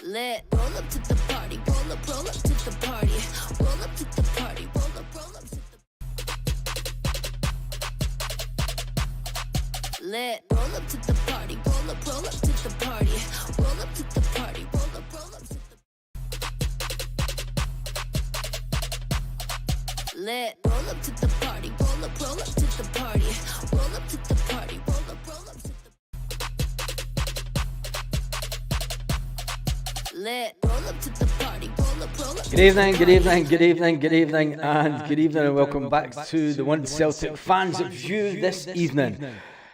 Lit. Roll up to the party. Roll up to the party. Roll up to the party. Roll up to the lit. Roll up to the party. Roll up to the party. Roll up to the party. Roll up to the lit. Roll up to the party. Roll up to the party. Roll up to the party. Roll up to the lit. Roll up to the party. Roll up Good evening, and welcome back to the One Celtic Fans View this evening.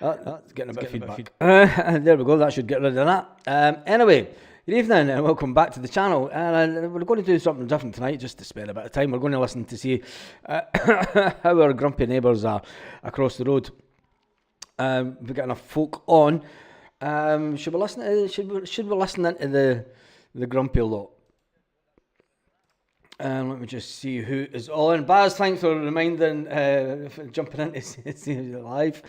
That's getting a bit of feedback. There we go, that should get rid of that. Anyway, good evening and welcome back to the channel. And we're going to do something different tonight, just to spare a bit of time. We're going to listen to see how our grumpy neighbours are across the road. We've got enough folk on. Should we listen into the grumpy lot? Let me just see who is on. Baz, thanks for reminding, for jumping in to see you live.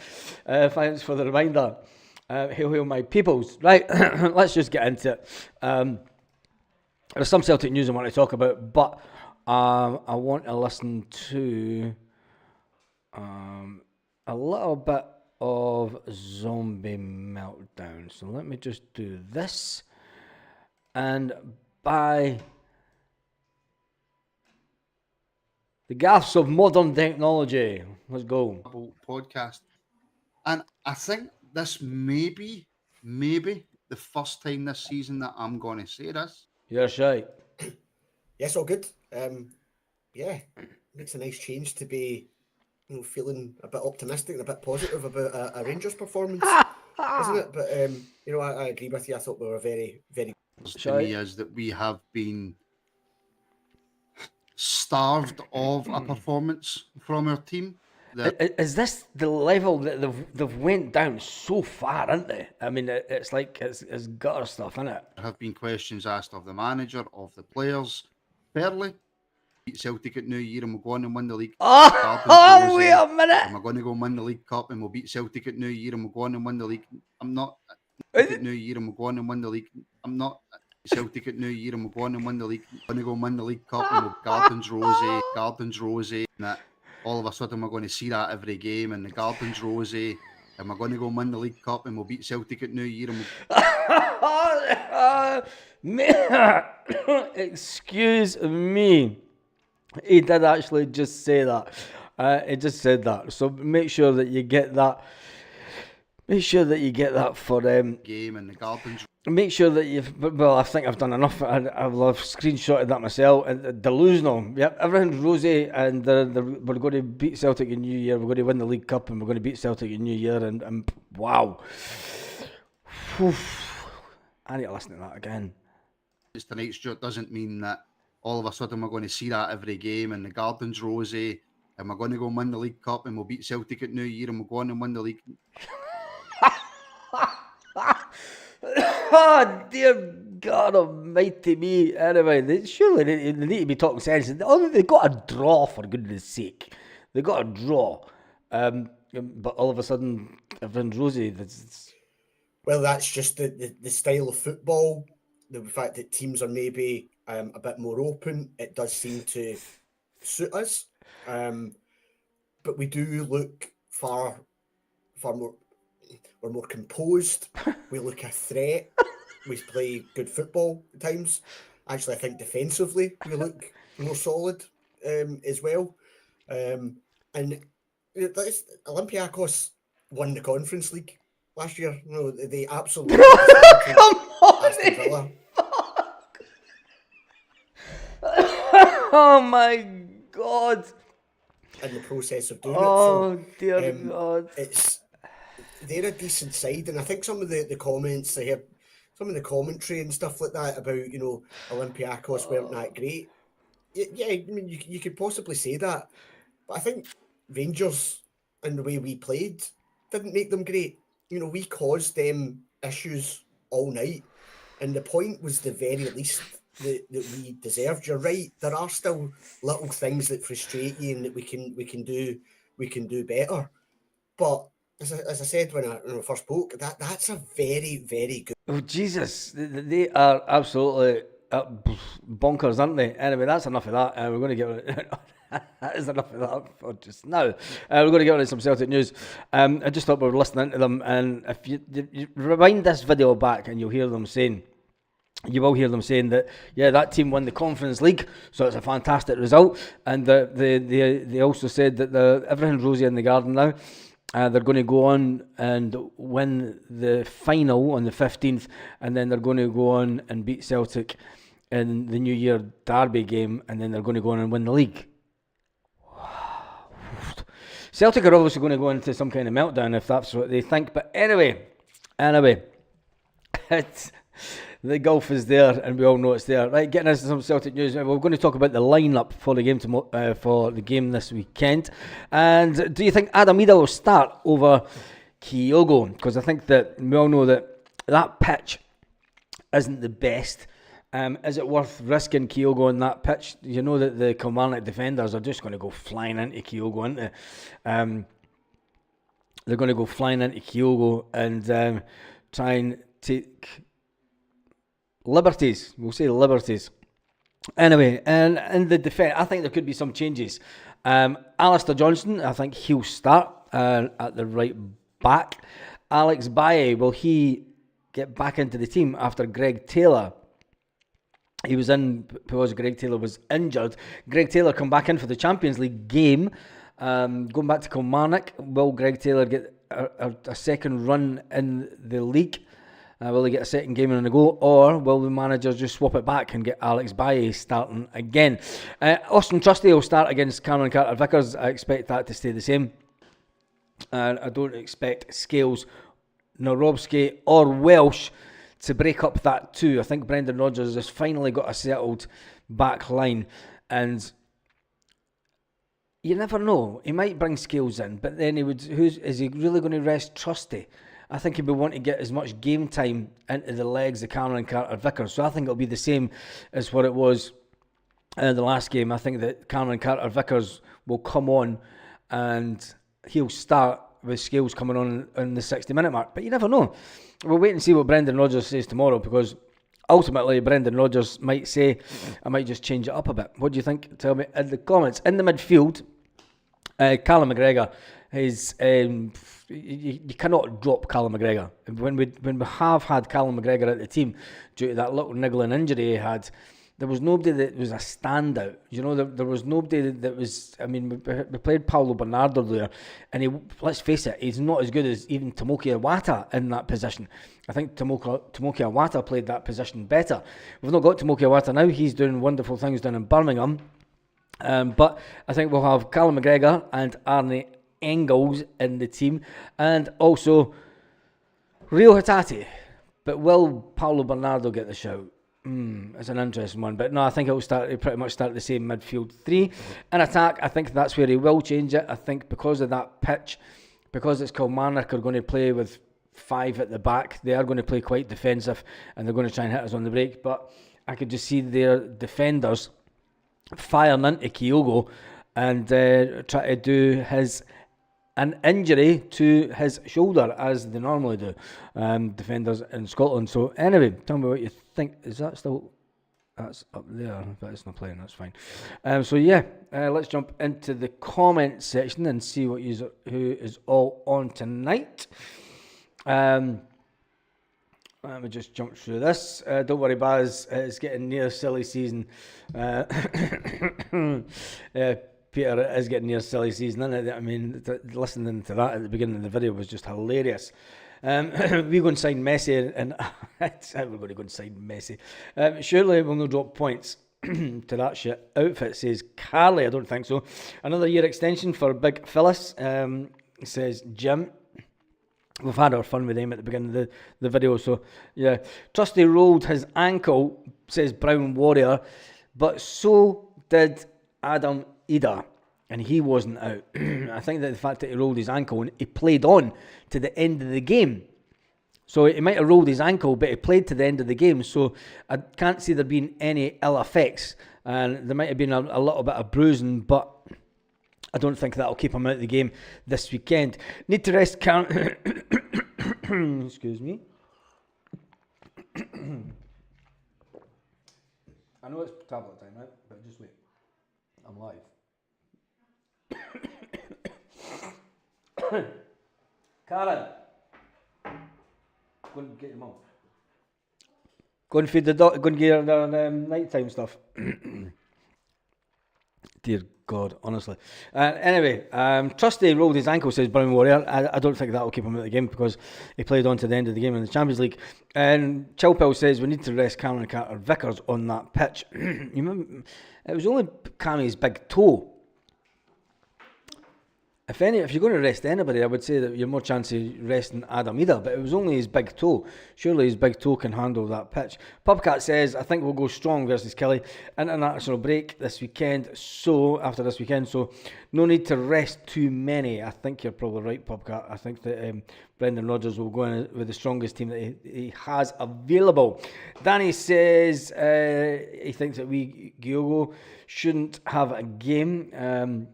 Thanks for the reminder. Hail my peoples. Right, let's just get into it. There's some Celtic news I want to talk about, but I want to listen to a little bit of Zombie Meltdown. So let me just do this. And by the gaffes of modern technology, let's go. Podcast, and I think this may be the first time this season that I'm going to say this. You're shy. Yes, all good. Yeah, makes a nice change to be, feeling a bit optimistic and a bit positive about a Rangers performance, isn't it? But I agree with you. I thought we were very, very. To me, is that we have been starved of a performance from our team. Is this the level that they've went down so far, aren't they? I mean, it's like it's gutter stuff, isn't it? There have been questions asked of the manager, of the players. Fairly, beat Celtic at New Year and we'll go on and win the league. Oh, wait a minute! Am I going to go and win the League Cup and we'll beat Celtic at New Year and we'll go on and win the league? I'm not. At New Year and we'll go on and win the league. I'm not. Celtic at New Year and we'll go on and win the league. I'm going to go and win the League Cup and we'll Gardens Rosé. And that all of a sudden we're going to see that every game and the Gardens Rosé. And we're going to go and win the League Cup and we'll beat Celtic at New Year and we'll... Excuse me. He did actually just say that. He just said that. So make sure that you get that. Make sure that you get that for game and the Gardens. Make sure that you've. Well, I think I've done enough. I've screenshotted that myself. And delusional. Yep, everything's rosy, and we're going to beat Celtic in New Year. We're going to win the League Cup, and we're going to beat Celtic in New Year. And wow, I need to listen to that again. It's tonight's joke doesn't mean that all of a sudden we're going to see that every game and the Gardens Rosé, and we're going to go and win the League Cup, and we'll beat Celtic at New Year, and we'll go on and win the league. Oh, dear God almighty me. Anyway, they need to be talking sense. They got a draw, for goodness sake. They got a draw. But all of a sudden, everyone's rosy. Well, that's just the style of football. The fact that teams are maybe a bit more open. It does seem to suit us. But we do look far more... We're more composed. We look a threat. We play good football at times. Actually, I think defensively we look more solid as well. And Olympiacos won the Conference League last year. No, they absolutely. Come on, Aston Villa. Oh my God! In the process of doing it. So, dear God! They're a decent side, and I think some of the comments I heard, some of the commentary and stuff like that about Olympiacos weren't that great. Yeah, I mean you could possibly say that, but I think Rangers and the way we played didn't make them great. We caused them issues all night, and the point was the very least that we deserved. You're right. There are still little things that frustrate you and that we can do better, but as I said when I first spoke, that's a very, very good. Oh, Jesus. They are absolutely bonkers, aren't they? Anyway, that's enough of that. We're going to get... That is enough of that for just now. We're going to get on to some Celtic news. I just thought we were listening to them, and if you rewind this video back and you'll hear them saying... You will hear them saying that, yeah, that team won the Conference League, so it's a fantastic result. And they also said that everything's rosy in the garden now. They're going to go on and win the final on the 15th, and then they're going to go on and beat Celtic in the New Year derby game, and then they're going to go on and win the league. Celtic are obviously going to go into some kind of meltdown if that's what they think. But anyway, it's... The gulf is there, and we all know it's there. Right, getting into some Celtic news. We're going to talk about the lineup for the game this weekend. And do you think Adam Ida will start over Kyogo? Because I think that we all know that pitch isn't the best. Is it worth risking Kyogo on that pitch? You know that the Kilmarnock defenders are just going to go flying into Kyogo, aren't they? They're going to go flying into Kyogo and try and take... liberties. We'll say liberties. Anyway, and in the defence, I think there could be some changes. Alistair Johnston, I think he'll start at the right back. Alex Baye, will he get back into the team after Greg Taylor? He was in because Greg Taylor was injured. Greg Taylor come back in for the Champions League game. Going back to Kilmarnock, will Greg Taylor get a second run in the league? Will he get a second game in a go, or will the manager just swap it back and get Alex Baye starting again? Austin Trusty will start against Cameron Carter-Vickers. I expect that to stay the same. I don't expect Scales, Norobski or Welsh to break up that too. I think Brendan Rodgers has finally got a settled back line, and you never know. He might bring Scales in, but then is he really going to rest Trusty? I think he'll be wanting to get as much game time into the legs of Cameron Carter-Vickers. So I think it'll be the same as what it was in the last game. I think that Cameron Carter-Vickers will come on and he'll start with Scales coming on in the 60-minute mark. But you never know. We'll wait and see what Brendan Rodgers says tomorrow, because ultimately Brendan Rodgers might say, I might just change it up a bit. What do you think? Tell me in the comments. In the midfield, Callum McGregor is... You cannot drop Callum McGregor. When we have had Callum McGregor at the team due to that little niggling injury he had, there was nobody that was a standout. You know, there was nobody that was... I mean, we played Paulo Bernardo there, and let's face it, he's not as good as even Tomoki Iwata in that position. I think Tomoki Iwata played that position better. We've not got Tomoki Iwata now. He's doing wonderful things down in Birmingham. But I think we'll have Callum McGregor and Arne Engels in the team, and also Rio Hatate. But will Paulo Bernardo get the shout? It's an interesting one. But no, I think he'll pretty much start the same midfield three. In attack, I think that's where he will change it. I think because of that pitch, because it's Kilmarnock are going to play with 5 at the back, they are going to play quite defensive, and they're going to try and hit us on the break. But I could just see their defenders firing into Kyogo and try to do an injury to his shoulder, as they normally do, defenders in Scotland. So anyway, tell me what you think. Is that still... That's up there, but it's not playing, that's fine. So yeah, let's jump into the comment section and see who is all on tonight. Let me just jump through this. Don't worry, Baz, it's getting near silly season. Peter, it is getting near silly season, isn't it? I mean, listening to that at the beginning of the video was just hilarious. We go and sign Messi, and we're going to go and sign Messi. Surely we'll not drop points to that shit outfit, says Carly. I don't think so. Another year extension for Big Phyllis, says Jim. We've had our fun with him at the beginning of the video, so yeah. Trusty rolled his ankle, says Brown Warrior, but so did Adam Ida, and he wasn't out. I think that the fact that he rolled his ankle and he played on to the end of the game. So he might have rolled his ankle, but he played to the end of the game. So I can't see there being any ill effects, and there might have been a little bit of bruising, but I don't think that'll keep him out of the game this weekend. Need to rest excuse me. I know it's tablet time, right? But just wait. I'm live. Karen, go and get your mum. Go and feed the dog. Go and get her nighttime stuff. Dear God, honestly. Anyway, Trusty rolled his ankle, says Brown Warrior. I don't think that will keep him out of the game because he played on to the end of the game in the Champions League. And Chilpel says we need to rest Cameron Carter-Vickers on that pitch. You remember, it was only Cammy's big toe. If you're going to rest anybody, I would say that you're more chance of resting Adam Ida, but it was only his big toe. Surely his big toe can handle that pitch. Pubcat says, I think we'll go strong versus Kelly. International break this weekend, after this weekend, so no need to rest too many. I think you're probably right, Pubcat. I think that Brendan Rodgers will go in with the strongest team that he has available. Danny says he thinks that Giogo shouldn't have a game.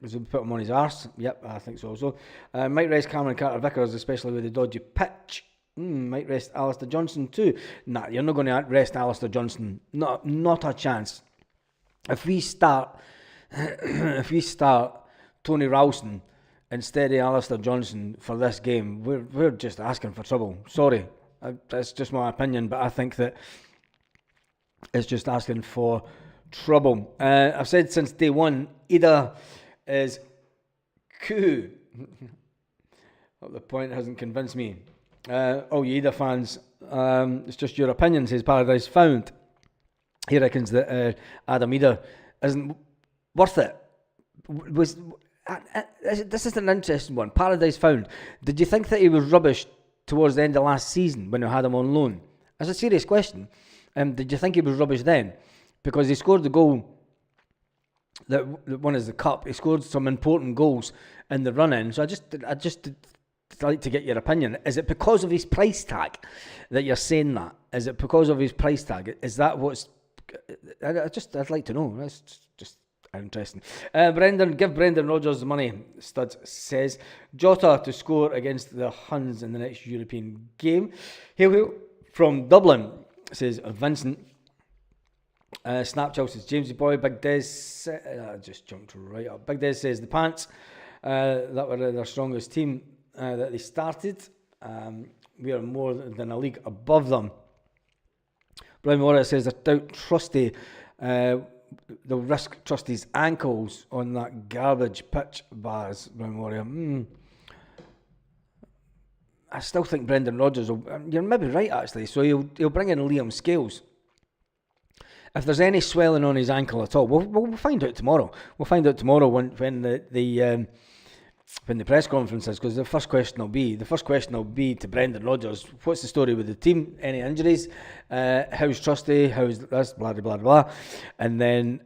We put him on his arse. Yep, I think so also. Might rest Cameron Carter-Vickers, especially with the dodgy pitch. Might rest Alistair Johnson too. Nah, you're not going to rest Alistair Johnson. Not a chance. If we start Tony Ralston instead of Alistair Johnson for this game, we're just asking for trouble. Sorry, that's just my opinion, but I think that it's just asking for trouble. I've said since day one, Ida is cool. The point hasn't convinced me. All you Ida fans, it's just your opinion, says Paradise Found. He reckons that Adam Ida isn't worth it. This is an interesting one. Paradise Found. Did you think that he was rubbish towards the end of last season when you had him on loan? That's a serious question. Did you think he was rubbish then? Because he scored the goal that won us the cup. He scored some important goals in the run-in. So I just like to get your opinion. Is it because of his price tag that you're saying that? Is it because of his price tag? Is that what's... I'd like to know. That's just interesting. Give Brendan Rodgers the money, Studs says. Jota to score against the Huns in the next European game. Hail from Dublin, says Vincent. Snapchat says Jamesy Boy. Big Des I just jumped right up. Big Des says the Pants that were their strongest team that they started. We are more than a league above them. Brown Warrior says I doubt Trusty they'll risk Trusty's ankles on that garbage pitch. Bars Brown Warrior. I still think Brendan Rodgers will, you're maybe right actually, so he'll bring in Liam Scales. If there's any swelling on his ankle at all, we'll find out tomorrow. We'll find out tomorrow when the press conference is, because the first question will be to Brendan Rodgers. What's the story with the team? Any injuries? How's Trusty? How's this? Blah blah blah. And then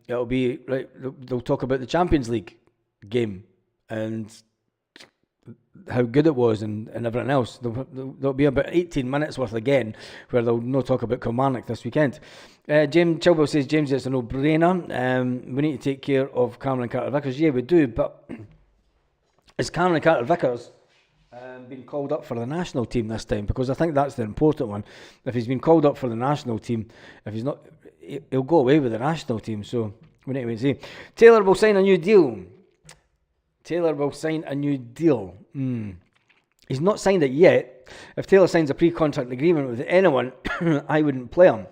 it'll be right. They'll talk about the Champions League game and how good it was and everything else. There'll be about 18 minutes worth again where they'll no talk about Kilmarnock this weekend. James Chilwell says, James, it's a no-brainer. We need to take care of Cameron Carter-Vickers. Yeah, we do, but is Cameron Carter-Vickers been called up for the national team this time? Because I think that's the important one. If he's been called up for the national team, if he's not, he'll go away with the national team. So we need to wait and see. Taylor will sign a new deal. He's not signed it yet. If Taylor signs a pre-contract agreement with anyone, I wouldn't play him.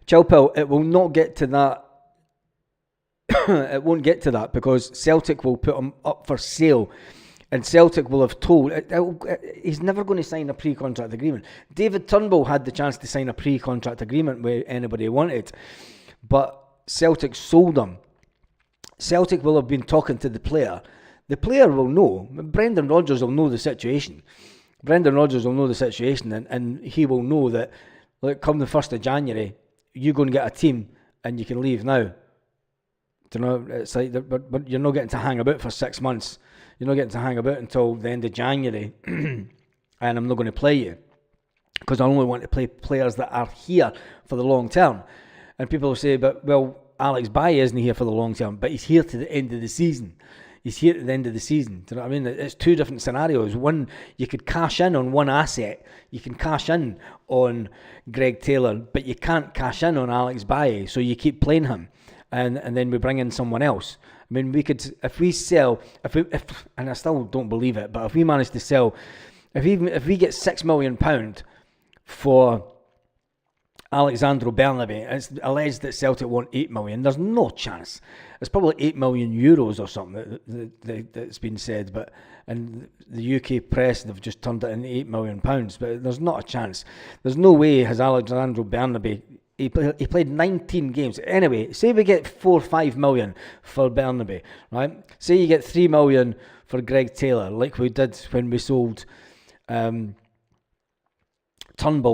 Chilpel, it will not get to that. It won't get to that because Celtic will put him up for sale. And Celtic will have told... he's never going to sign a pre-contract agreement. David Turnbull had the chance to sign a pre-contract agreement where anybody wanted. But Celtic sold him. Celtic will have been talking to the player. The player will know. Brendan Rodgers will know the situation. And he will know that, like, come the 1st of January, you go and get a team and you can leave now. Do you know, it's like, but you're not getting to hang about for 6 months. You're not getting to hang about until the end of January. And I'm not going to play you. Because I only want to play players that are here for the long term. And people will say, but, well, Alex Bailly isn't here for the long term, but he's here to the end of the season. He's here at the end of the season. Do you know what I mean? It's two different scenarios. One, you could cash in on one asset. You can cash in on Greg Taylor, but you can't cash in on Alex Bailly. So you keep playing him, and then we bring in someone else. I mean, we could, if we sell, and I still don't believe it, but if we manage to sell, if we get £6 million for Alexandro Bernabei, it's alleged that Celtic want 8 million. There's no chance. It's probably 8 million euros or something that's been said, but and the UK press, they've just turned it into 8 million pounds. But there's not a chance. There's no way has Alexandro Bernabei. He played 19 games. Anyway, say we get 4 or 5 million for Bernabei, right? Say you get 3 million for Greg Taylor, like we did when we sold Turnbull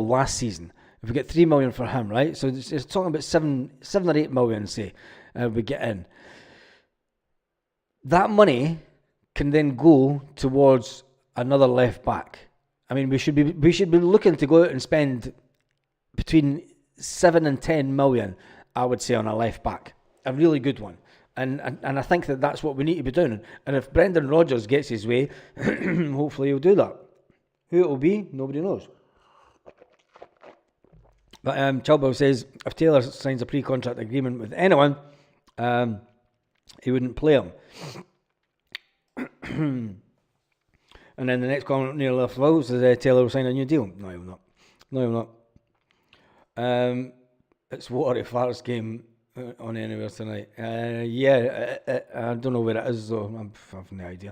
last season. If we get 3 million for him, right? So it's talking about 7 or 8 million, say, we get in. That money can then go towards another left back. I mean, we should be looking to go out and spend between 7 and 10 million, I would say, on a left back, a really good one. And I think that's what we need to be doing. And if Brendan Rodgers gets his way, hopefully he'll do that. Who it will be, nobody knows. But Chilwell says if Taylor signs a pre-contract agreement with anyone, he wouldn't play him. And then the next comment near left below says Taylor will sign a new deal. No, he will not. It's Watery Farce game on anywhere tonight. I don't know where it is though. I have no idea.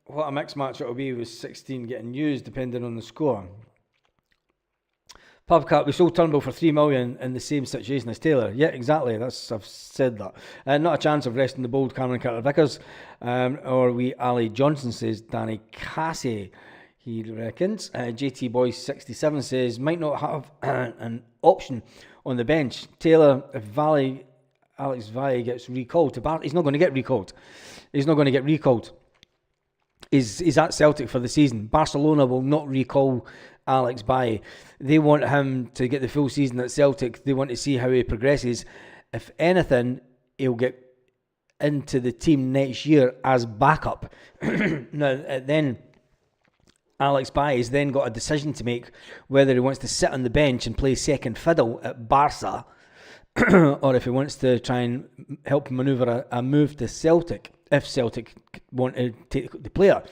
What a mixed match it will be with 16 getting used depending on the score. Pubcat, we sold Turnbull for 3 million in the same situation as Taylor. Yeah, exactly. I've said that. Not a chance of resting the bold Cameron Carter-Vickers. Or we Ali Johnson, says Danny Cassie. He reckons. JT Boy 67 says might not have an option on the bench. Taylor, if Alex Bailly gets recalled to he's not going to get recalled. He's at Celtic for the season. Barcelona will not recall Alex Bailly. They want him to get the full season at Celtic. They want to see how he progresses. If anything, he'll get into the team next year as backup. Now, then Alex Bailly's then got a decision to make whether he wants to sit on the bench and play second fiddle at Barca or if he wants to try and help manoeuvre a move to Celtic if Celtic want to take the player.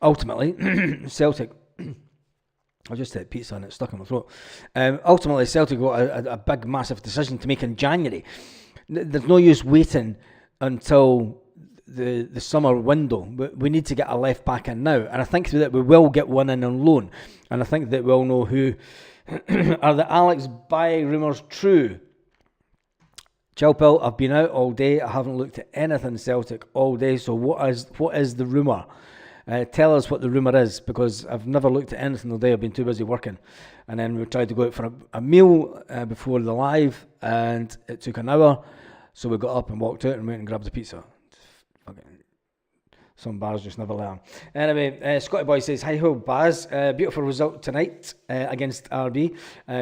Ultimately, Celtic... I just had pizza and it stuck in my throat. Ultimately, Celtic got a big, massive decision to make in January. There's no use waiting until the summer window. We need to get a left back in now. And I think that we will get one in on loan. And I think that we'll know who... Are the Alex Bailly rumours true? Chilpel, I've been out all day. I haven't looked at anything Celtic all day. So what is the rumour? Tell us what the rumour is, because I've never looked at anything all day. I've been too busy working. And then we tried to go out for a meal before the live, and it took an hour. So we got up and walked out and went and grabbed a pizza. Some bars just never learn. Anyway, Scotty Boy says, hi ho, Baz. Beautiful result tonight against RB.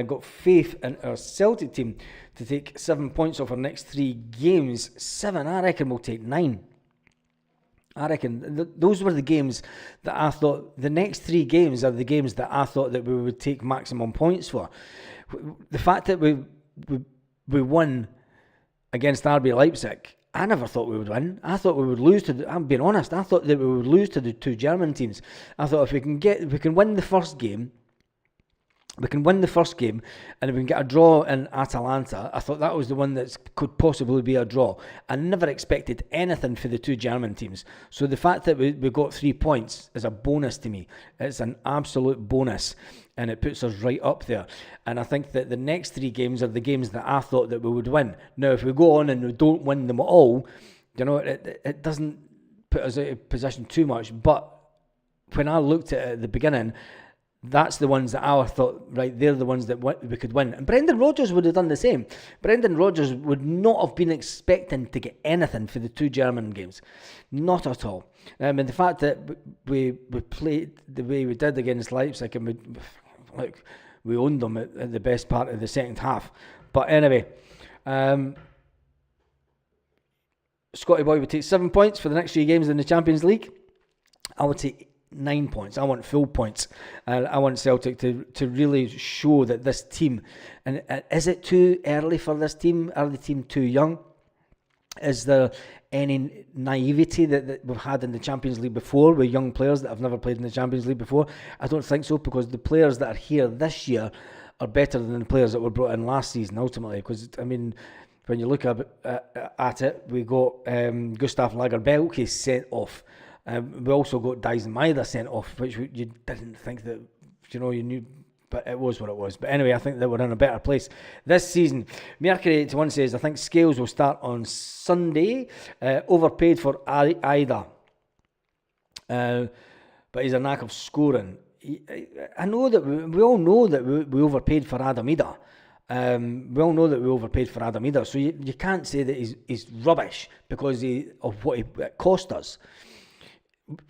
Got faith in our Celtic team to take 7 points off our next 3 games. 7, I reckon we'll take 9. I reckon those were the games that I thought, the next 3 games are the games that I thought that we would take maximum points for. The fact that we won against RB Leipzig, I never thought we would win. I thought we would lose I'm being honest, I thought that we would lose to the 2 German teams. I thought if we can win the first game, and if we can get a draw in Atalanta, I thought that was the one that could possibly be a draw. I never expected anything for the 2 German teams. So the fact that we got 3 points is a bonus to me. It's an absolute bonus, and it puts us right up there. And I think that the next 3 games are the games that I thought that we would win. Now, if we go on and we don't win them all, you know, it doesn't put us out of position too much. But when I looked at it at the beginning, that's the ones that I thought, right, they're the ones that we could win. And Brendan Rodgers would have done the same. Brendan Rodgers would not have been expecting to get anything for the 2 German games. Not at all. And the fact that we played the way we did against Leipzig, and we owned them at the best part of the second half. But anyway, Scotty Boy would take 7 points for the next 3 games in the Champions League. I would take 9 points. I want full points. I want Celtic to really show that this team, and is it too early for this team? Are the team too young? Is there any naivety that we've had in the Champions League before with young players that have never played in the Champions League before? I don't think so, because the players that are here this year are better than the players that were brought in last season, ultimately. Because, I mean, when you look at it, we got Gustav Lagerbielke sent off. We also got Dyson Maida sent off, which you didn't think that, you knew, but it was what it was. But anyway, I think that we're in a better place this season. Mercury81 says, I think Scales will start on Sunday. Overpaid for Ida. But he's a knack of scoring. I know that we all know that we overpaid for Adam Ida. We all know that we overpaid for Adam Ida. So you can't say that he's rubbish because of what it cost us.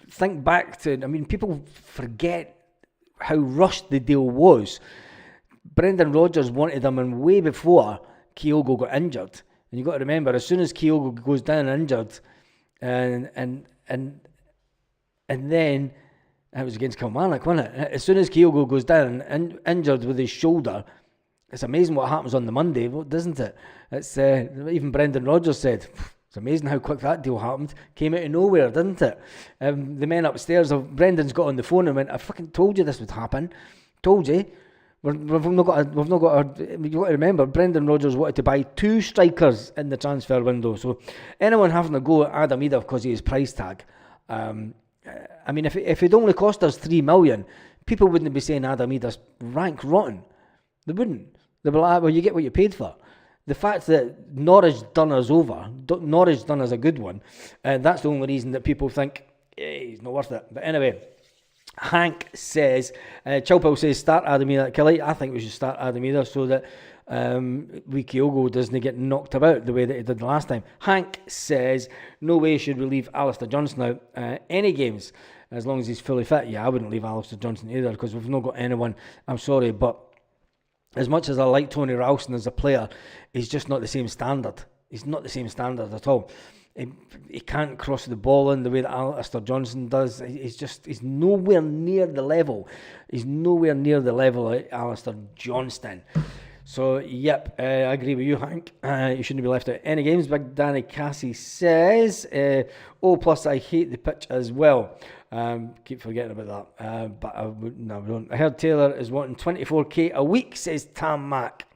Think back to, people forget how rushed the deal was. Brendan Rodgers wanted him in way before Kyogo got injured. And you've got to remember, as soon as Kyogo goes down injured, and then it was against Kilmarnock, wasn't it? As soon as Kyogo goes down injured with his shoulder, it's amazing what happens on the Monday, doesn't it? It's even Brendan Rodgers said, it's amazing how quick that deal happened. Came out of nowhere, didn't it? The men upstairs, Brendan's got on the phone and went, I fucking told you this would happen. Told you. We've not got you've got to remember, Brendan Rodgers wanted to buy 2 strikers in the transfer window. So anyone having a go at Adam Ida because of his price tag, if it only cost us 3 million, people wouldn't be saying Adam Ida's rank rotten. They wouldn't. They'd be like, well, you get what you paid for. The fact that Norwich done us over, Norwich done us a good one, that's the only reason that people think he's not worth it. But anyway, Hank says, Chilpel says, start Adam Ida at Kelly. I think we should start Adam Ida so that Kyogo doesn't get knocked about the way that he did the last time. Hank says, no way should we leave Alistair Johnson out any games as long as he's fully fit. Yeah, I wouldn't leave Alistair Johnson either because we've not got anyone. I'm sorry, but as much as I like Tony Ralston as a player, he's just not the same standard. He's not the same standard at all. He can't cross the ball in the way that Alistair Johnson does. He's nowhere near the level. He's nowhere near the level of Alistair Johnston. So, yep, I agree with you, Hank. You shouldn't be left out any games. Big Danny Cassie says, plus I hate the pitch as well. Keep forgetting about that. But we don't. I heard Taylor is wanting 24k a week, says Tam Mac.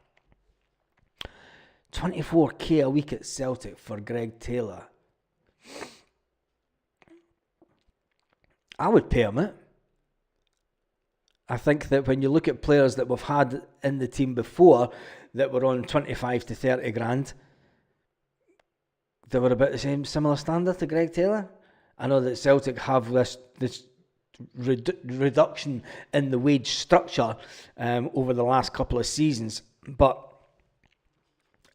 24k a week at Celtic for Greg Taylor. I would pay him it. I think that when you look at players that we've had in the team before that were on 25 to 30 grand, they were about the same similar standard to Greg Taylor. I know that Celtic have this reduction in the wage structure over the last couple of seasons, but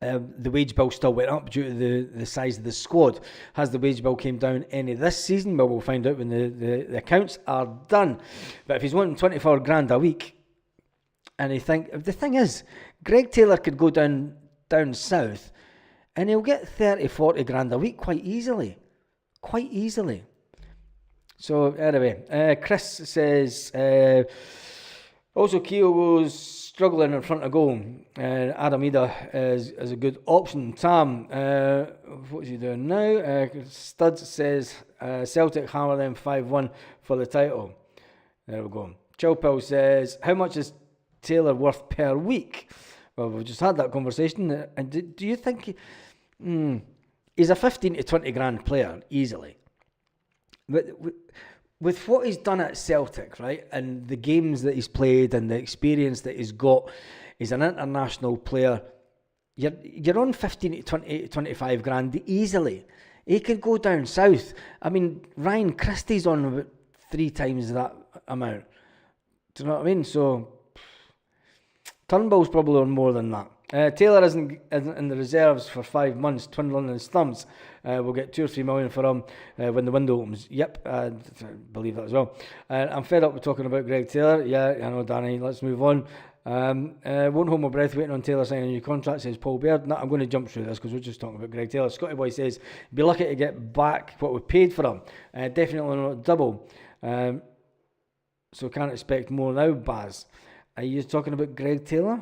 the wage bill still went up due to the size of the squad. Has the wage bill came down any this season? Well, we'll find out when the accounts are done. But if he's wanting 24 grand a week, and the thing is, Greg Taylor could go down south and he'll get 30, 40 grand a week quite easily. Quite easily. So anyway, Chris says, also Kyogo's struggling in front of goal. Adam Ida is a good option. Tam, what is he doing now? Studs says, Celtic hammer them 5-1 for the title. There we go. Chilpel says, how much is Taylor worth per week? Well, we've just had that conversation. And do you think he's a 15 to 20 grand player, easily? But with what he's done at Celtic, right, and the games that he's played and the experience that he's got, he's an international player. You're on 15 to 20, 25 grand easily. He could go down south. I mean, Ryan Christie's on about 3 times that amount. Do you know what I mean? So Turnbull's probably on more than that. Taylor isn't in the reserves for 5 months, twiddling his thumbs. We'll get 2 or 3 million for him when the window opens. Yep, I believe that as well. I'm fed up with talking about Greg Taylor. Yeah, I know, Danny. Let's move on. Won't hold my breath waiting on Taylor signing a new contract, says Paul Baird. No, I'm going to jump through this because we're just talking about Greg Taylor. Scotty Boy says, be lucky to get back what we paid for him. Definitely not double. So can't expect more now, Baz. Are you talking about Greg Taylor?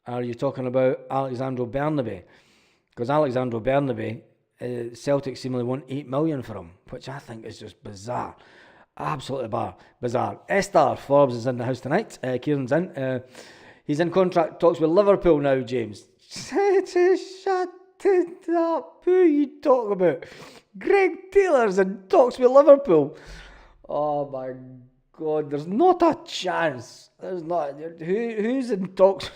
Or are you talking about Alexandro Bernabe? Because Alexandro Bernabe, Celtic seemingly want 8 million for him, which I think is just bizarre. Absolutely bizarre. Esther Forbes is in the house tonight. Kieran's in. He's in contract talks with Liverpool now, James. Shut it up. Who are you talking about? Greg Taylor's in talks with Liverpool. Oh my God, there's not a chance. There's not. Who's in talks?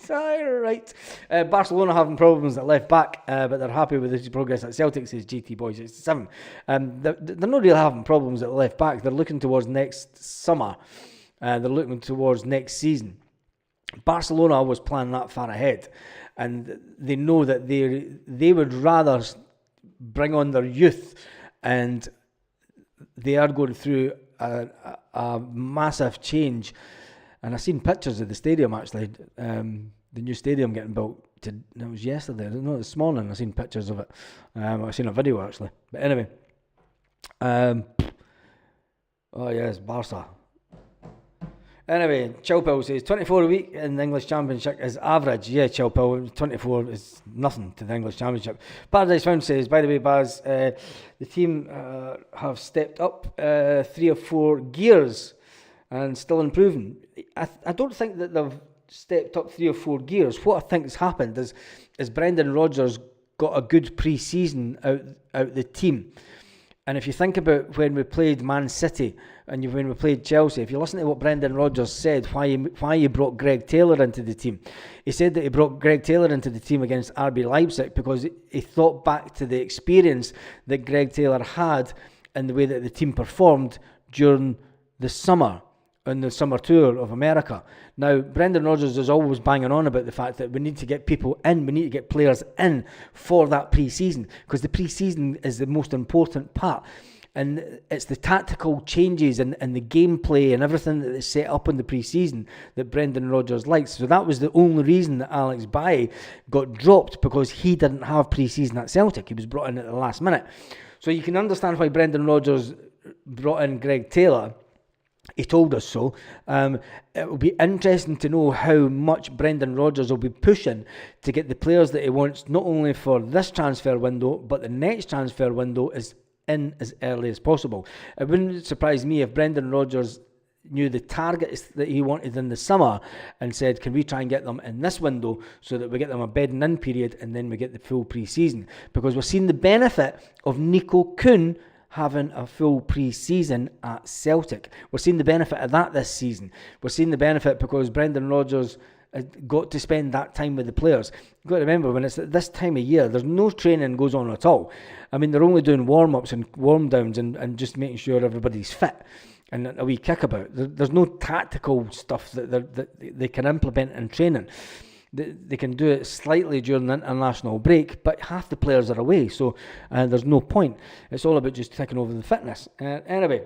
Right. Barcelona having problems at left back, but they're happy with his progress at Celtic, says GT Boy 67. They're not really having problems at left back. They're looking towards next summer. They're looking towards next season. Barcelona was planning that far ahead, and they know that they would rather bring on their youth, and they are going through a massive change. And I've seen pictures of the stadium, actually. The new stadium getting built. It was yesterday. No, this morning I've seen pictures of it. I've seen a video, actually. But anyway. Oh, yes, Barca. Anyway, Chilpil says 24 a week in the English Championship is average. Yeah, Chilpil, 24 is nothing to the English Championship. Paradise Found says, by the way, Baz, the team have stepped up 3 or 4 gears and still improving. I don't think that they've stepped up 3 or 4 gears. What I think has happened is Brendan Rodgers got a good pre-season out the team. And if you think about when we played Man City and when we played Chelsea, if you listen to what Brendan Rodgers said, why he brought Greg Taylor into the team, he said that he brought Greg Taylor into the team against RB Leipzig because he thought back to the experience that Greg Taylor had and the way that the team performed during the summer, on the summer tour of America. Now, Brendan Rodgers is always banging on about the fact that we need to get people in, we need to get players in for that pre-season, because the pre-season is the most important part. And it's the tactical changes and the gameplay and everything that is set up in the pre-season that Brendan Rodgers likes. So that was the only reason that Alex Bailly got dropped, because he didn't have pre-season at Celtic. He was brought in at the last minute. So you can understand why Brendan Rodgers brought in Greg Taylor. He told us so. It will be interesting to know how much Brendan Rodgers will be pushing to get the players that he wants, not only for this transfer window, but the next transfer window is in as early as possible. It wouldn't surprise me if Brendan Rodgers knew the targets that he wanted in the summer and said, can we try and get them in this window so that we get them a bedding in period and then we get the full pre-season. Because we're seeing the benefit of Nico Kuhn having a full pre-season at Celtic. We're seeing the benefit of that this season. We're seeing the benefit because Brendan Rodgers got to spend that time with the players. You've got to remember, when it's at this time of year, there's no training goes on at all. I mean, they're only doing warm-ups and warm-downs and just making sure everybody's fit and a wee kickabout. There's no tactical stuff that they can implement in training. They can do it slightly during the international break, but half the players are away, so there's no point. It's all about just taking over the fitness. Anyway,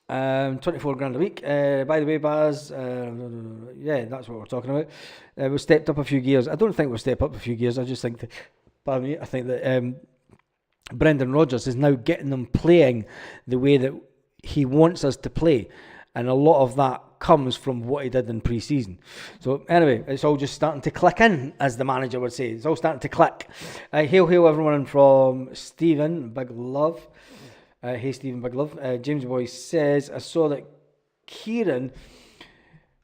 24 grand a week. By the way, Baz, yeah, that's what we're talking about. We've stepped up a few gears. I don't think we've stepped up a few gears. I just think that, pardon me, I think that Brendan Rodgers is now getting them playing the way that he wants us to play, and a lot of that comes from what he did in pre-season. So anyway, it's all just starting to click in, as the manager would say. It's all starting to click. Hail everyone from Stephen, big love. Hey Stephen, big love. James Boy says, I saw that Kieran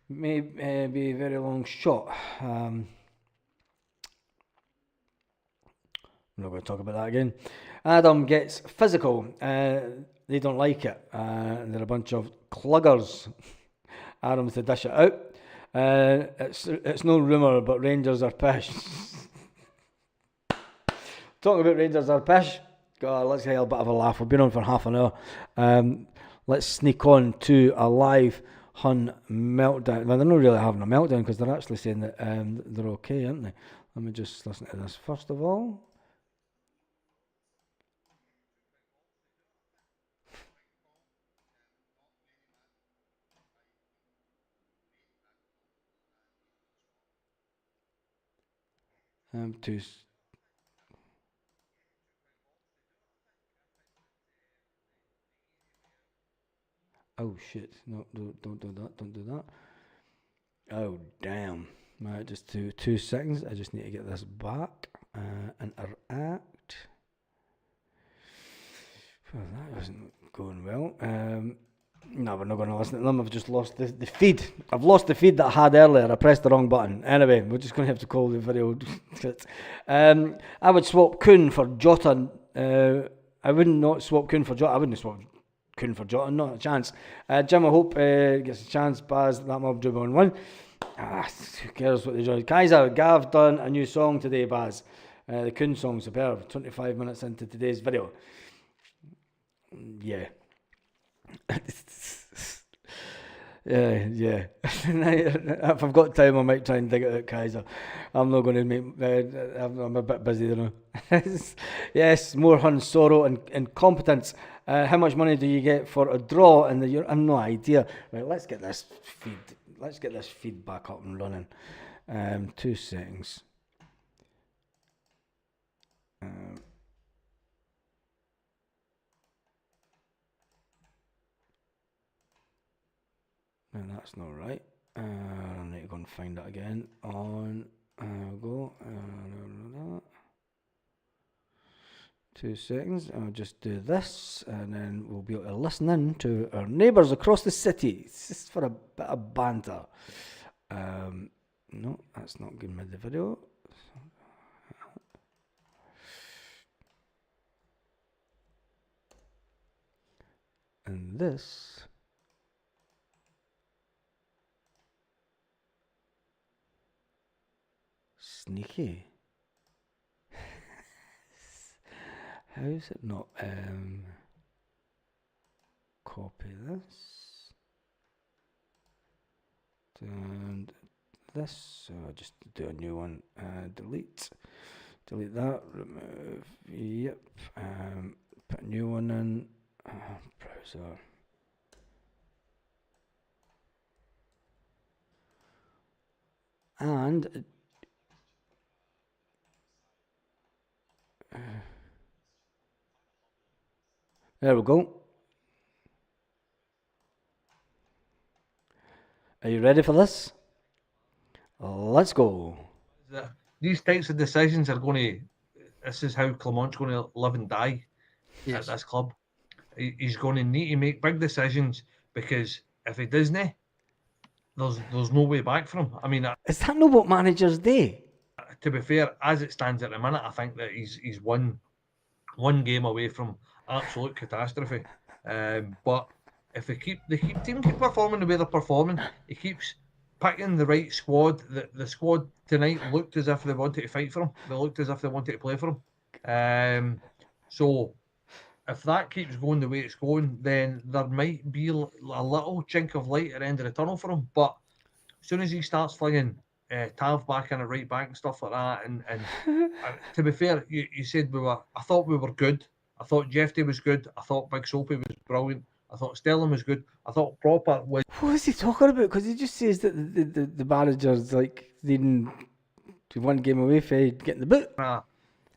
may be a very long shot. I'm not going to talk about that again. Adam gets physical. They don't like it. They're a bunch of cluggers. Adam's to dish it out. It's no rumour, but Rangers are pish. Talking about Rangers are pish. God, let's have a bit of a laugh. We've been on for half an hour. Let's sneak on to a live Hun meltdown. Well, they're not really having a meltdown because they're actually saying that they're okay, aren't they? Let me just listen to this first of all. Two. Oh shit! No, don't do that. Don't do that. Oh damn! Right, just 2 seconds. I just need to get this back. Interact. Well, that wasn't going well. No, we're not going to listen to them. I've just lost the feed. I've lost the feed that I had earlier. I pressed the wrong button. Anyway, we're just going to have to call the video. I would swap Kuhn for Jota. I wouldn't not swap Kuhn for Jota. I wouldn't swap Kuhn for Jota. Not a chance. Jim, I hope gets a chance. Baz, that mob drew 1-1. Who cares what they joined? Kaiser, Gav done a new song today, Baz. The Kuhn song, superb. 25 minutes into today's video. Yeah. yeah. If I've got time, I might try and dig it out, Kaiser. I'm not going to make. I'm a bit busy, you know. Yes, more Hun sorrow and incompetence. How much money do you get for a draw in the year? I've no idea. Right, let's get this feed. Let's get this feed back up and running. 2 seconds. No, that's not right. I need to go and find that again. On, go. 2 seconds. I'll just do this, and then we'll be able to listen in to our neighbours across the city. It's just for a bit of banter. No, that's not giving me the video. And this. Sneaky. How is it not? Copy this. And this. So I'll just do a new one. Delete. Delete that. Remove. Yep. Put a new one in. Browser. And there we go. Are you ready for this? Let's go. These types of decisions are going to. This is how Clement's going to live and die at this club. He's going to need to make big decisions, because if he doesn't, there's no way back for him. I mean, is that not what managers do? To be fair, as it stands at the minute, I think that he's one game away from absolute catastrophe. But if the team keep performing the way they're performing, he keeps picking the right squad. The squad tonight looked as if they wanted to fight for him. They looked as if they wanted to play for him. So if that keeps going the way it's going, then there might be a little chink of light at the end of the tunnel for him. But as soon as he starts flinging Tav back in at right back and stuff like that, and to be fair, you said I thought we were good. I thought Jeffy was good. I thought Big Soapy was brilliant. I thought Stellan was good. I thought Proper was. What is he talking about? Because he just says that the manager's like one game away from getting the boot. A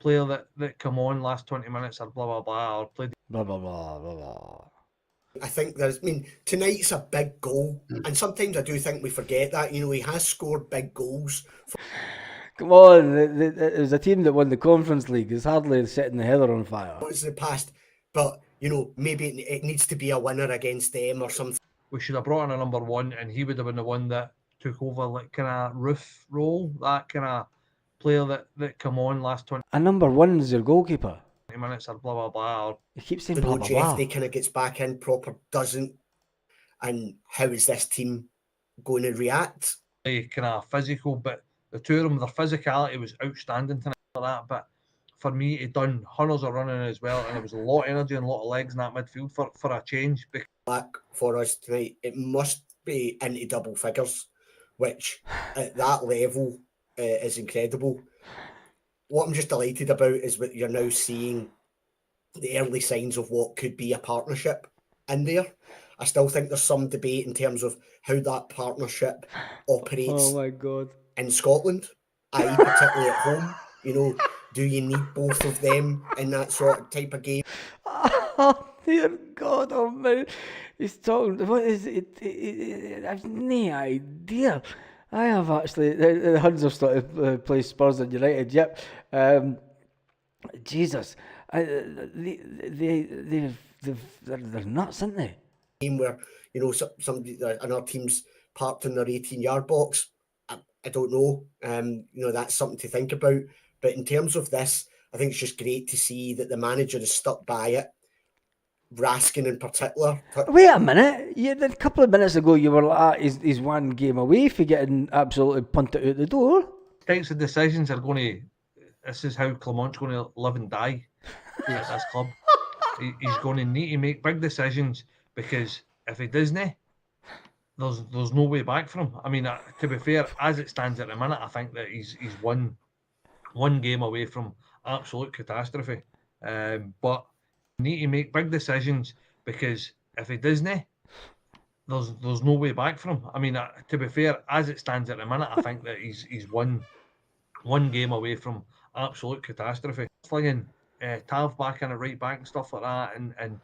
player that come on last 20 minutes or blah blah blah, or played blah blah blah blah blah. I think tonight's a big goal, and sometimes I do think we forget that. You know, he has scored big goals. Come on, it was a team that won the Conference League. It's hardly setting the heather on fire. It's the past, but you know, maybe it needs to be a winner against them or something. We should have brought in a number one, and he would have been the one that took over, like kind of roof role, that kind of player that come on last 20. A number one is your goalkeeper. Minutes or blah blah blah. He keeps saying blah blah blah. Jeff kind of gets back in, Proper doesn't, and how is this team going to react? Kind of physical, but the two of them, their physicality was outstanding tonight for that. But for me, he done hundreds of running as well, and there was a lot of energy and a lot of legs in that midfield for a change. Back for us tonight, it must be into double figures, which at that level is incredible. What I'm just delighted about is that you're now seeing the early signs of what could be a partnership in there. I still think there's some debate in terms of how that partnership operates oh my God. in Scotland, i.e. particularly at home. You know, do you need both of them in that sort of type of game? Oh, dear God, oh man. He's talking, what is it? I've no idea. I have actually, the Huns have started to play Spurs and United, yep. Jesus. They're nuts, aren't they? Game where, you know, somebody, another team's parked in their 18-yard box. I don't know. You know, that's something to think about. But in terms of this, I think it's just great to see that the manager has stuck by it. Raskin in particular. Wait a minute. A couple of minutes ago, you were like, he's one game away for getting absolutely punted out the door. Types of decisions are going to. This is how Clement's going to live and die at this club. He's going to need to make big decisions, because if he doesn't, there's no way back for him. I mean, to be fair, as it stands at the minute, I think that he's one game away from absolute catastrophe. But need to make big decisions, because if he doesn't, there's no way back for him. I mean, to be fair, as it stands at the minute, I think that he's one game away from absolute catastrophe. Flinging Tav back in at right back and stuff like that, and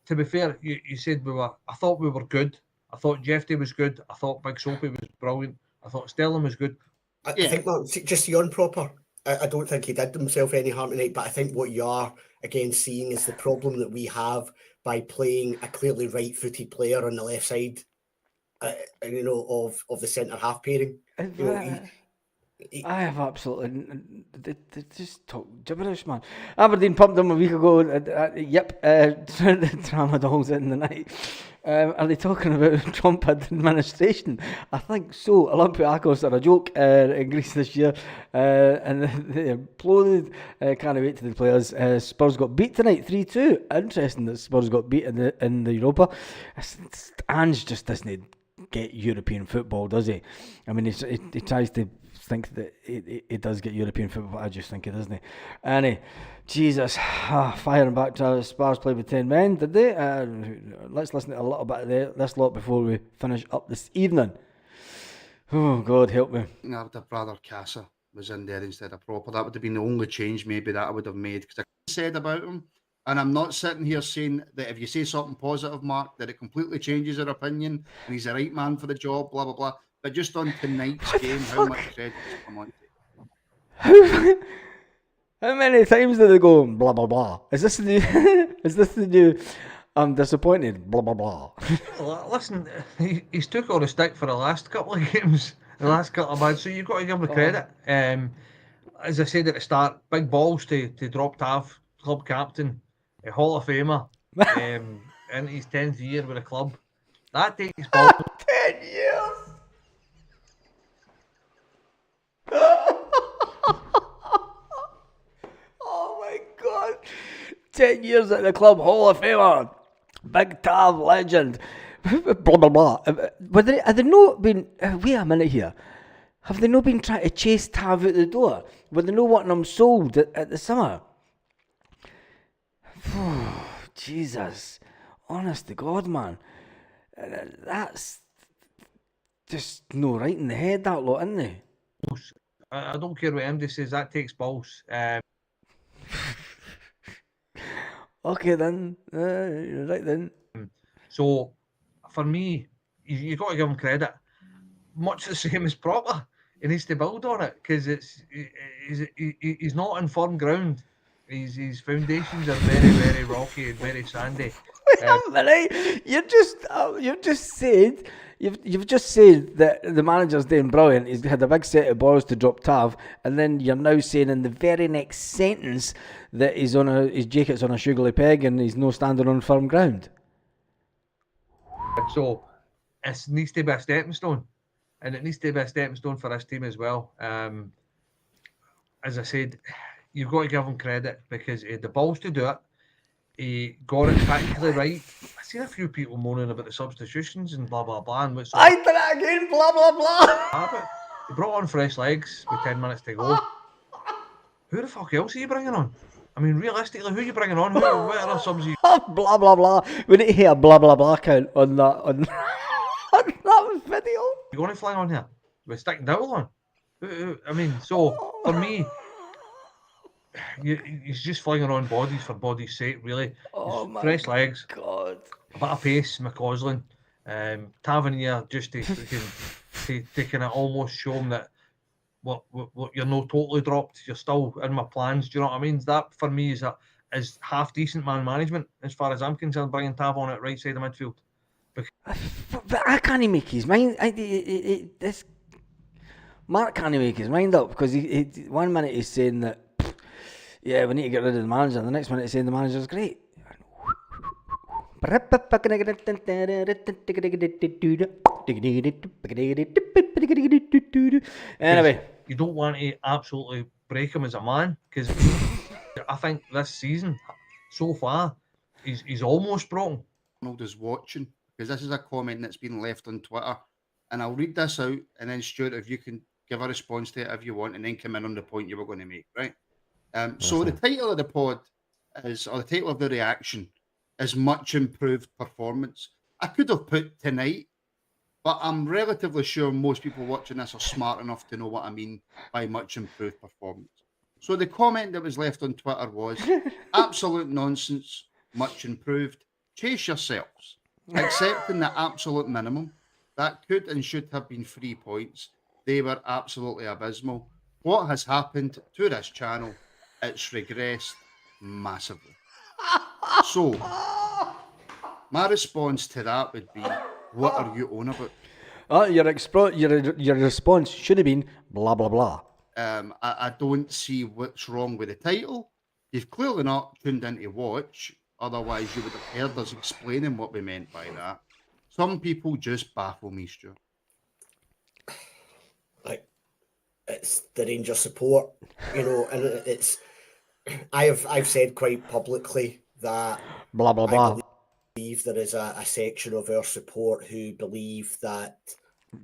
to be fair, you said I thought we were good. I thought Jeffrey was good. I thought Big Soapy was brilliant. I thought Stellan was good. I think, Mark, just the on-proper, I don't think he did himself any harm tonight, but I think what you are, again, seeing is the problem that we have by playing a clearly right-footed player on the left side, you know, of the centre-half pairing. You know, I have absolutely. They just talk gibberish, man. Aberdeen pumped them a week ago. Yep, Tramadol's in the night. Are they talking about Trump administration? I think so. Olympiacos are a joke in Greece this year, and they imploded. Can't wait to the players. Spurs got beat tonight, 3-2. Interesting that Spurs got beat in the Europa. Ange just doesn't get European football, does he? I mean, he tries to think that it does get European football, but I just think it doesn't. Anyway, Jesus, firing back to Spurs played with 10 men, did they? Let's listen to a little bit of this lot before we finish up this evening. Oh, God, help me. I would have rather Casa was in there instead of Proper. That would have been the only change maybe that I would have made, because I said about him, and I'm not sitting here saying that if you say something positive, Mark, that it completely changes your opinion and he's the right man for the job, blah, blah, blah. But just on tonight's game, how much credit does come on to? How many times did they go blah blah blah? Is this the new I'm disappointed, blah blah blah? Listen, he's took all the stick for the last couple of games, the last couple of months, so you've got to give him the credit. As I said at the start, big balls to drop Tav, club captain, a Hall of Famer, in his 10th year with the club. That takes balls. 10 years. Oh my God. 10 years at the club, Hall of Famer, Big Tav legend, blah blah blah. Have they not been, wait a minute here, have they not been trying to chase Tav out the door? Were they not wanting him sold at the summer? Jesus, honest to God, man, that's just no right in the head, that lot, isn't they? I don't care what MD says, that takes balls. Okay then, you're right then. So, for me, you've got to give him credit. Much the same as Proper. He needs to build on it, because he's not on firm ground. His foundations are very, very rocky and very sandy. Wait a minute, you've just said that the manager's doing brilliant. He's had a big set of balls to drop Tav, and then you're now saying in the very next sentence that his jacket's on a sugary peg and he's no standing on firm ground. So it needs to be a stepping stone, and it needs to be a stepping stone for this team as well. As I said, you've got to give him credit, because he had the balls to do it. He got it tactically right. I've seen a few people moaning about the substitutions and blah blah blah. And I did it again, blah blah blah. He brought on fresh legs with 10 minutes to go. Who the fuck else are you bringing on? I mean, realistically, who are you bringing on? What other subs are you? Blah blah blah. We need to hear a blah blah blah count on that on that video. You going to fling on here with Stick Dowell on? I mean, so for me, he's just flinging on bodies for body's sake, really. Oh my Fresh legs, God. a bit of pace, McCausland. Tavernier just to kind of almost show him that what you're not totally dropped. You're still in my plans. Do you know what I mean? That for me is half decent man management as far as I'm concerned. Bringing Tav on at right side of midfield. But I can't make his mind. This Mark can't make his mind up because he 1 minute he's saying that yeah, we need to get rid of the manager. The next minute he's saying the manager's great. Anyway, you don't want to absolutely break him as a man, because I think this season so far he's almost broken. Arnold is watching, because this is a comment that's been left on Twitter, and I'll read this out, and then Stuart, if you can give a response to it if you want, and then come in on the point you were going to make, right? So the title of the pod is, or the title of the reaction is much improved performance. I could have put tonight, but I'm relatively sure most people watching this are smart enough to know what I mean by much improved performance. So the comment that was left on Twitter was absolute nonsense, much improved. Chase yourselves. Accepting the absolute minimum. That could and should have been 3 points. They were absolutely abysmal. What has happened to this channel? It's regressed massively. So, my response to that would be, what are you on about? your response should have been blah blah blah. I don't see what's wrong with the title. You've clearly not tuned in to watch, otherwise you would have heard us explaining what we meant by that. Some people just baffle me, Stuart. Like, it's the Rangers support, you know, and it's. I've said quite publicly that Blah blah blah. I believe there is a section of our support who believe that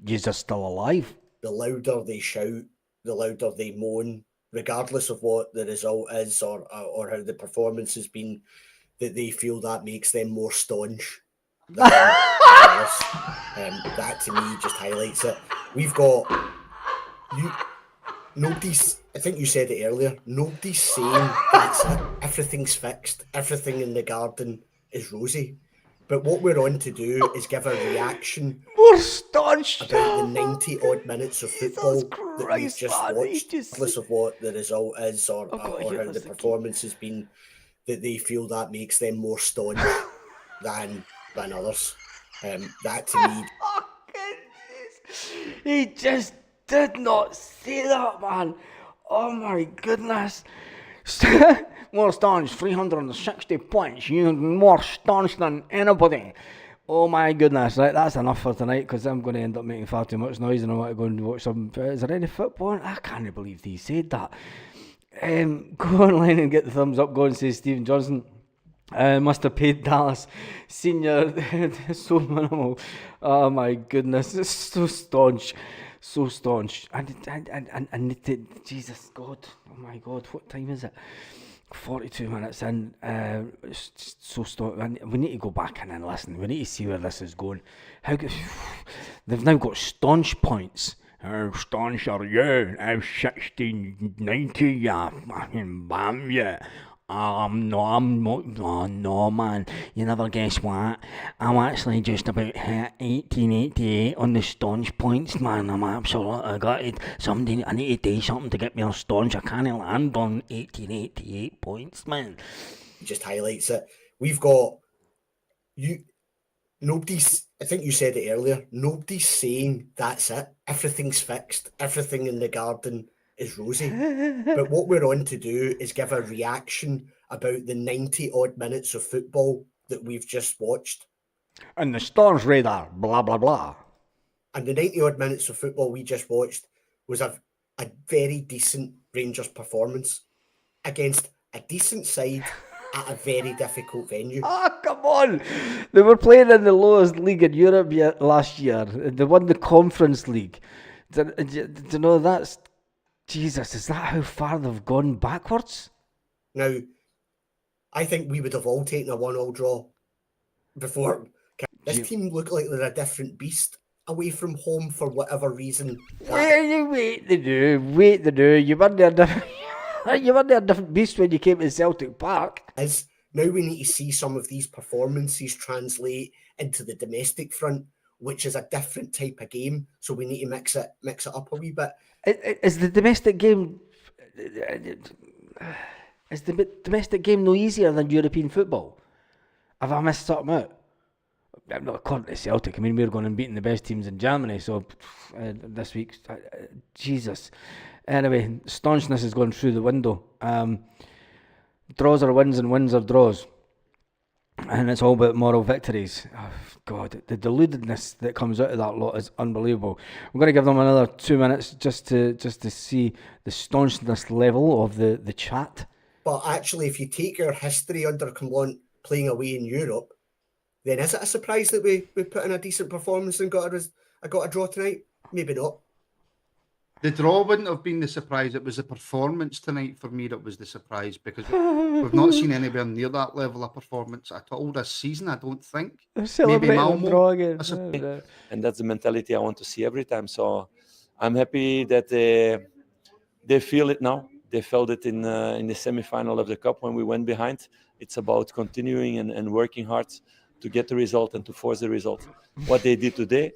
Yous are still alive. the louder they shout, the louder they moan, regardless of what the result is or how the performance has been, that they feel that makes them more staunch than others. That to me just highlights it. We've got nobody's. I think you said it earlier. Nobody's saying that's it. Everything's fixed. Everything in the garden is rosy. But what we're on to do is give a reaction More staunch. about the 90 odd minutes of football that we've Christ, just man, watched, regardless of what the result is or got to how hear the this again. performance has been, that they feel that makes them more staunch than others. That to me, He just did not say that, man. Oh my goodness. More staunch, 360 points. You're more staunch than anybody. Oh my goodness. Right, that's enough for tonight because I'm going to end up making far too much noise and I want to go and watch some. Is there any football? I can't believe he said that. Go online and get the thumbs up. Go and say Stephen Johnson. Must have paid Dallas Senior so minimal. Oh my goodness, it's so staunch, so staunch. I need to, Jesus God, oh my God, what time is it? 42 minutes in. It's just so staunch. We need to go back in and listen. We need to see where this is going. They've now got staunch points. How staunch are you? I'm 60, 90, yeah, fucking bam, yeah. No, man. You never guess what? I'm actually just about hit 1888 on the staunch points, man. I'm absolutely gutted. I need to do something to get me on staunch. I can't land on 1888 points, man. just highlights it. We've got nobody's, I think you said it earlier, nobody's saying that's it. Everything's fixed. Everything in the garden is rosy. But what we're on to do is give a reaction about the 90 odd minutes of football that we've just watched. And the Storm's radar, blah, blah, blah. And the 90 odd minutes of football we just watched was a very decent Rangers performance against a decent side at a very difficult venue. Oh, come on. They were playing in the lowest league in Europe last year. They won the Conference League. Do you know that's... Jesus, is that how far they've gone backwards? Now, I think we would have all taken a 1-1 draw before. This team look like they're a different beast away from home for whatever reason. Wait, they do. You were there. You were there a different beast when you came to Celtic Park. Is now we need to see some of these performances translate into the domestic front, which is a different type of game. So we need to mix it up a wee bit. Is the domestic game? Is the domestic game no easier than European football? Have I missed something out? I'm not according to Celtic. I mean, we're going and beating the best teams in Germany. So this week, Jesus. Anyway, staunchness is going through the window. Draws are wins and wins are draws. And it's all about moral victories. Oh, God, the deludedness that comes out of that lot is unbelievable. I'm going to give them another 2 minutes just to see the staunchness level of the chat. But actually, if you take our history under Cumlont playing away in Europe, then is it a surprise that we put in a decent performance and got a draw tonight? Maybe not. The draw wouldn't have been the surprise. It was the performance tonight for me that was the surprise, because we've not seen anywhere near that level of performance at all this season, I don't think. Maybe Malmo. Draw again. And that's the mentality I want to see every time. So I'm happy that they feel it now. They felt it in the semi-final of the Cup when we went behind. It's about continuing and working hard to get the result and to force the result. What they did today,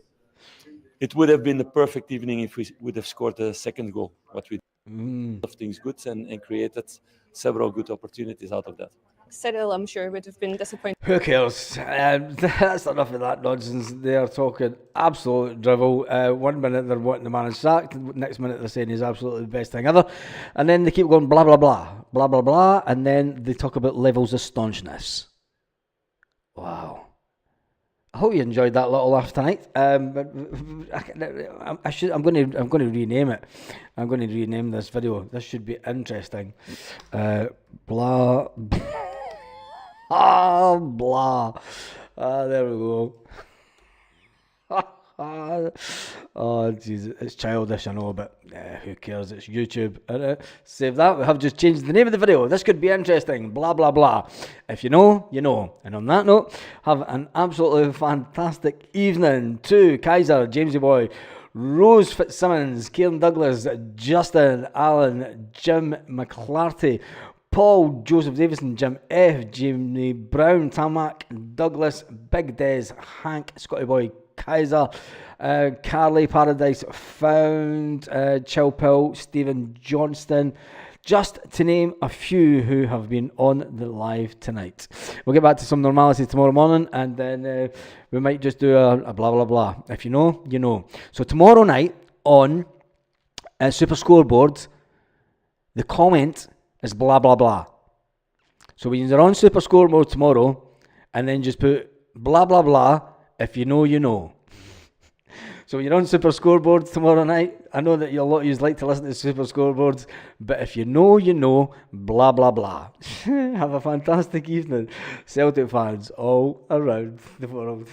it would have been the perfect evening if we would have scored a second goal. What we did of things good and created several good opportunities out of that. Cyril, I'm sure, would have been disappointed. Who cares? That's enough of that nonsense. They're talking absolute drivel. 1 minute they're wanting the man sacked. Next minute they're saying he's absolutely the best thing ever. And then they keep going blah, blah, blah. Blah, blah, blah. And then they talk about levels of staunchness. Wow. I hope you enjoyed that little laugh tonight. But I'm going to rename it. I'm going to rename this video. This should be interesting. Blah. Blah. There we go. Oh, Jesus. It's childish, I know, but who cares? It's YouTube. Save that. We have just changed the name of the video. This could be interesting. Blah, blah, blah. If you know, you know. And on that note, have an absolutely fantastic evening to Kaiser, Jamesy Boy, Rose Fitzsimmons, Kieran Douglas, Justin Allen, Jim McClarty, Paul, Joseph Davison, Jim F, Jamie Brown, Tamak, Douglas, Big Des, Hank, Scotty Boy, Kaiser, Carly Paradise Found, Chill Pill, Stephen Johnston, just to name a few who have been on the live tonight. We'll get back to some normality tomorrow morning, and then we might just do a blah blah blah. If you know, you know. So tomorrow night on Super Scoreboard, the comment is blah blah blah. So when you're on Super Scoreboard tomorrow, and then just put blah blah blah. If you know, you know. So you're on Super Scoreboard tomorrow night. I know that a lot of you like to listen to Super Scoreboards, but if you know, you know, blah, blah, blah. Have a fantastic evening, Celtic fans all around the world.